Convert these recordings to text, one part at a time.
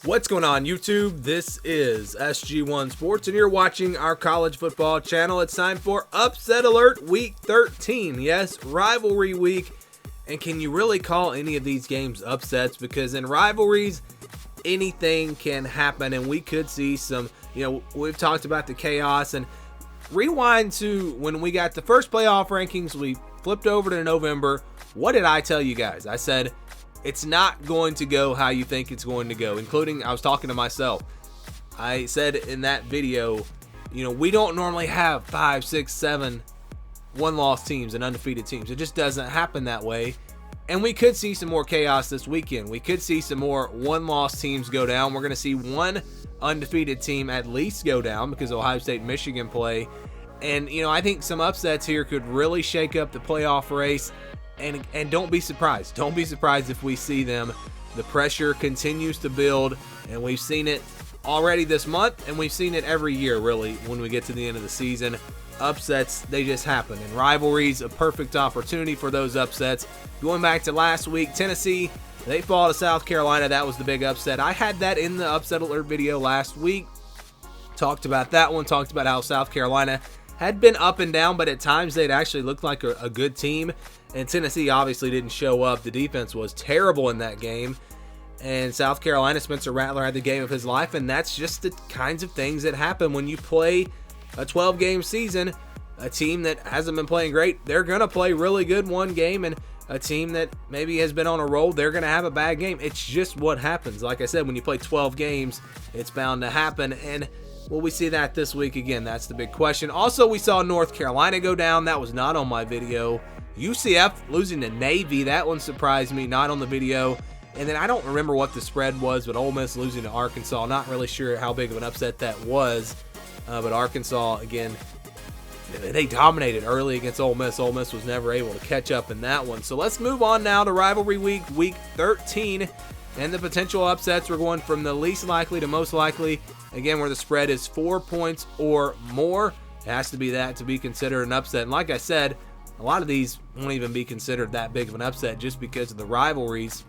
What's going on, YouTube? This is SG1 Sports, and you're watching our college football channel. It's time for Upset Alert Week 13. Yes, rivalry week. And can you really call any of these games upsets? Because in rivalries, anything can happen, and we could see some, we've talked about the chaos. And rewind to when we got the first playoff rankings, we flipped over to November. What did I tell you guys? I said, it's not going to go how you think it's going to go, including I was talking to myself. I said in that video, we don't normally have 5, 6, 7 one-loss teams and undefeated teams. It just doesn't happen that way. And we could see some more chaos this weekend. We could see some more one-loss teams go down. We're going to see one undefeated team at least go down because Ohio State and Michigan play. And, I think some upsets here could really shake up the playoff race. And don't be surprised. Don't be surprised if we see them. The pressure continues to build, and we've seen it already this month, and we've seen it every year, really, when we get to the end of the season. Upsets, they just happen. And rivalries, a perfect opportunity for those upsets. Going back to last week, Tennessee, they fall to South Carolina. That was the big upset. I had that in the Upset Alert video last week. Talked about that one. Talked about how South Carolina had been up and down, but at times they'd actually looked like a good team. And Tennessee obviously didn't show up. The defense was terrible in that game. And South Carolina, Spencer Rattler had the game of his life. And that's just the kinds of things that happen when you play a 12-game season. A team that hasn't been playing great, they're going to play really good one game. And a team that maybe has been on a roll, they're going to have a bad game. It's just what happens. Like I said, when you play 12 games, it's bound to happen. And will we see that this week again? That's the big question. Also, we saw North Carolina go down. That was not on my video. UCF losing to Navy, that one surprised me, not on the video. And then I don't remember what the spread was, but Ole Miss losing to Arkansas, not really sure how big of an upset that was. But Arkansas, again, they dominated early against Ole Miss. Ole Miss was never able to catch up in that one. So let's move on now to rivalry week, week 13. And the potential upsets, we're going from the least likely to most likely. Again, where the spread is 4 points or more. It has to be that to be considered an upset. And like I said, a lot of these won't even be considered that big of an upset just because of the rivalries.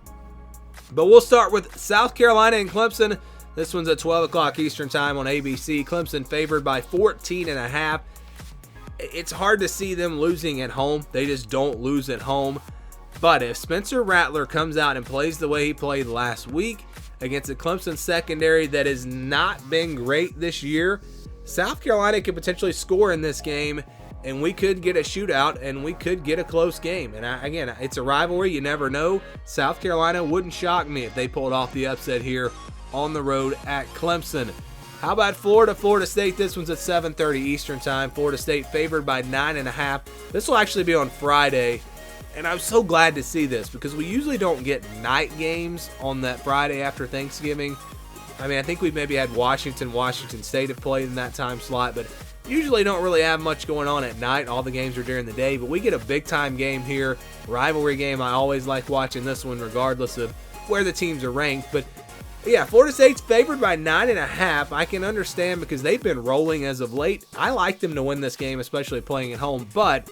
But we'll start with South Carolina and Clemson. This one's at 12 o'clock Eastern time on ABC. Clemson favored by 14.5. It's hard to see them losing at home. They just don't lose at home. But if Spencer Rattler comes out and plays the way he played last week against a Clemson secondary that has not been great this year, South Carolina could potentially score in this game. And we could get a shootout, and we could get a close game. And again, it's a rivalry. You never know. South Carolina wouldn't shock me if they pulled off the upset here on the road at Clemson. How about Florida? Florida State, this one's at 7:30 Eastern time. Florida State favored by 9.5. This will actually be on Friday. And I'm so glad to see this because we usually don't get night games on that Friday after Thanksgiving. I mean, I think we've maybe had Washington State have played in that time slot, but usually don't really have much going on at night. All the games are during the day, but we get a big-time game here. Rivalry game. I always like watching this one regardless of where the teams are ranked. But, yeah, Florida State's favored by 9.5. I can understand because they've been rolling as of late. I like them to win this game, especially playing at home. But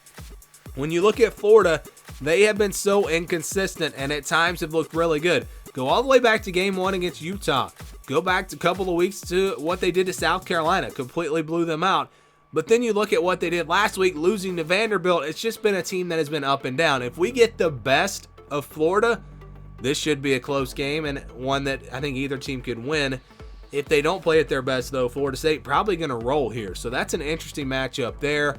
when you look at Florida, they have been so inconsistent and at times have looked really good. Go all the way back to game 1 against Utah. Go back to a couple of weeks to what they did to South Carolina. Completely blew them out. But then you look at what they did last week, losing to Vanderbilt. It's just been a team that has been up and down. If we get the best of Florida, this should be a close game and one that I think either team could win. If they don't play at their best, though, Florida State probably going to roll here. So that's an interesting matchup there.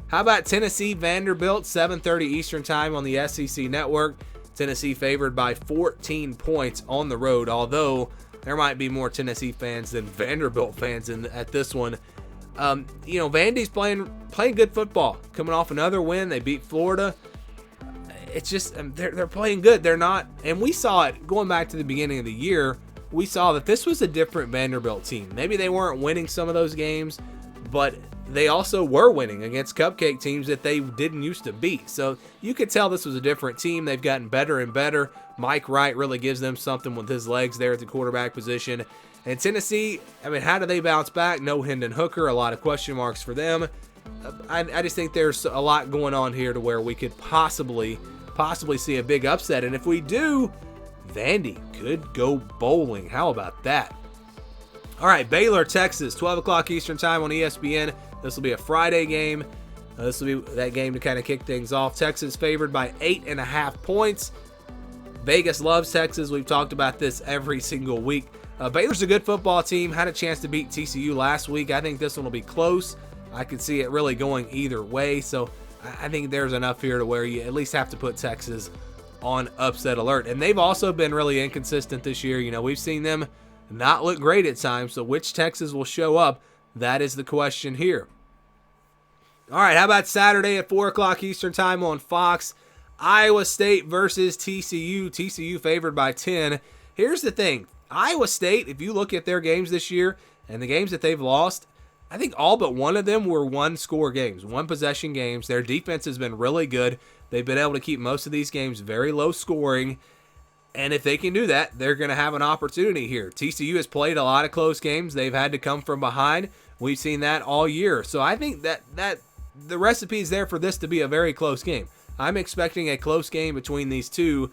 How about Tennessee, Vanderbilt, 7:30 Eastern time on the SEC network. Tennessee favored by 14 points on the road, although there might be more Tennessee fans than Vanderbilt fans at this one. Vandy's playing good football. Coming off another win, they beat Florida. It's just they're playing good. They're not, and we saw it going back to the beginning of the year. We saw that this was a different Vanderbilt team. Maybe they weren't winning some of those games, but they also were winning against cupcake teams that they didn't used to beat. So you could tell this was a different team. They've gotten better and better. Mike Wright really gives them something with his legs there at the quarterback position. And Tennessee, I mean, how do they bounce back? No Hendon Hooker, a lot of question marks for them. I just think there's a lot going on here to where we could possibly see a big upset. And if we do, Vandy could go bowling. How about that? All right, Baylor, Texas, 12 o'clock Eastern time on ESPN. This will be a Friday game. This will be that game to kind of kick things off. Texas favored by 8.5 points. Vegas loves Texas. We've talked about this every single week. Baylor's a good football team. Had a chance to beat TCU last week. I think this one will be close. I could see it really going either way. So I think there's enough here to where you at least have to put Texas on upset alert. And they've also been really inconsistent this year. You know, we've seen them not look great at times. So which Texas will show up? That is the question here. All right, how about Saturday at 4 o'clock Eastern time on Fox? Iowa State versus TCU. TCU favored by 10. Here's the thing. Iowa State, if you look at their games this year and the games that they've lost, I think all but one of them were one-score games, one-possession games. Their defense has been really good. They've been able to keep most of these games very low scoring. And if they can do that, they're going to have an opportunity here. TCU has played a lot of close games. They've had to come from behind. We've seen that all year. So I think that the recipe is there for this to be a very close game. I'm expecting a close game between these two.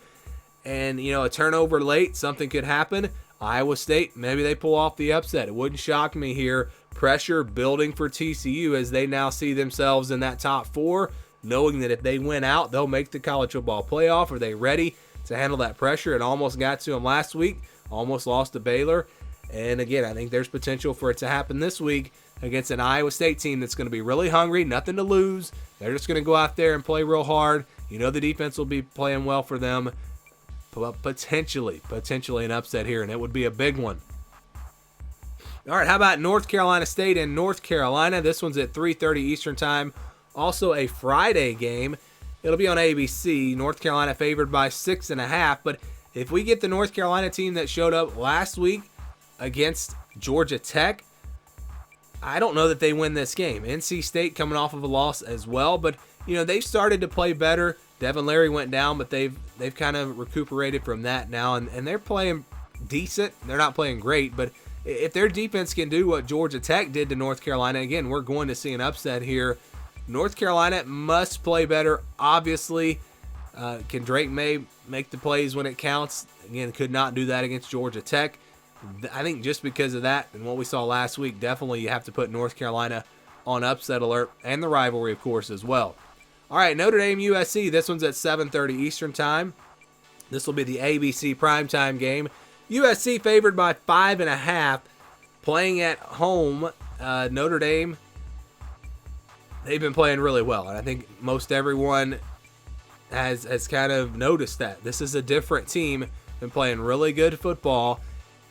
And, you know, a turnover late, something could happen. Iowa State, maybe they pull off the upset. It wouldn't shock me here. Pressure building for TCU as they now see themselves in that top four, knowing that if they win out, they'll make the college football playoff. Are they ready to handle that pressure? It almost got to them last week, almost lost to Baylor. And again, I think there's potential for it to happen this week against an Iowa State team that's going to be really hungry, nothing to lose. They're just going to go out there and play real hard. You know the defense will be playing well for them. Potentially an upset here, and it would be a big one. All right, how about North Carolina State and North Carolina? This one's at 3:30 Eastern time. Also a Friday game. It'll be on ABC. North Carolina favored by 6.5. But if we get the North Carolina team that showed up last week against Georgia Tech, I don't know that they win this game. NC State coming off of a loss as well, but you know they've started to play better. Devin Leary went down, but they've kind of recuperated from that now, and they're playing decent. They're not playing great, but if their defense can do what Georgia Tech did to North Carolina, again, we're going to see an upset here. North Carolina must play better, obviously. Can Drake May make the plays when it counts? Again, could not do that against Georgia Tech. I think just because of that and what we saw last week, definitely you have to put North Carolina on upset alert, and the rivalry, of course, as well. All right, Notre Dame USC. This one's at 7:30 Eastern time. This will be the ABC primetime game. USC favored by 5.5, playing at home. Notre Dame, they've been playing really well, and I think most everyone has kind of noticed that. This is a different team, been playing really good football,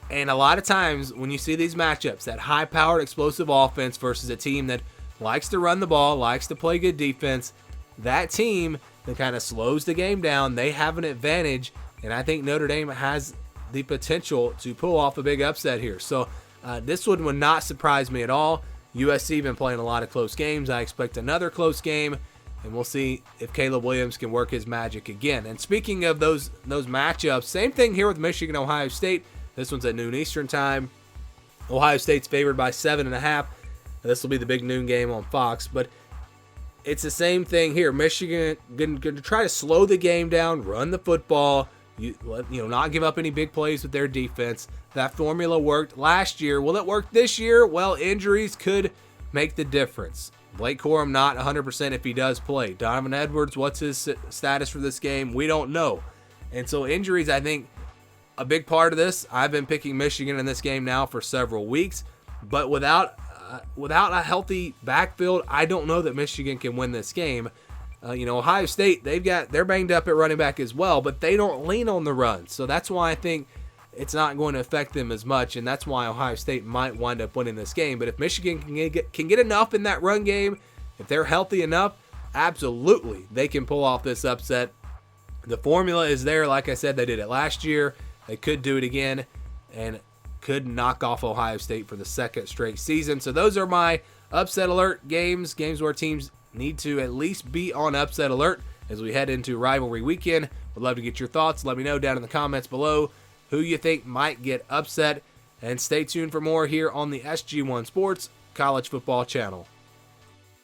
and a lot of times when you see these matchups, that high-powered, explosive offense versus a team that likes to run the ball, likes to play good defense, that team that kind of slows the game down, they have an advantage, and I think Notre Dame has the potential to pull off a big upset here. So this one would not surprise me at all. USC been playing a lot of close games. I expect another close game, and we'll see if Caleb Williams can work his magic again. And speaking of those matchups, same thing here with Michigan, Ohio State. This one's at noon Eastern time. Ohio State's favored by 7.5. This will be the big noon game on Fox, but it's the same thing here. Michigan going to try to slow the game down, run the football, not give up any big plays with their defense. That formula worked last year. Will it work this year? Well, injuries could make the difference. Blake Corum not 100% if he does play. Donovan Edwards, what's his status for this game? We don't know. And so injuries, I think, a big part of this. I've been picking Michigan in this game now for several weeks, but without a healthy backfield, I don't know that Michigan can win this game. Ohio State, they're banged up at running back as well, but they don't lean on the run. So that's why I think it's not going to affect them as much, and that's why Ohio State might wind up winning this game. But if Michigan can get enough in that run game, if they're healthy enough, absolutely, they can pull off this upset. The formula is there. Like I said, they did it last year. They could do it again, and could knock off Ohio State for the second straight season. So those are my upset alert games where teams need to at least be on upset alert as we head into rivalry weekend. Would love to get your thoughts. Let me know down in the comments below who you think might get upset, and stay tuned for more here on the SG1 Sports College Football Channel.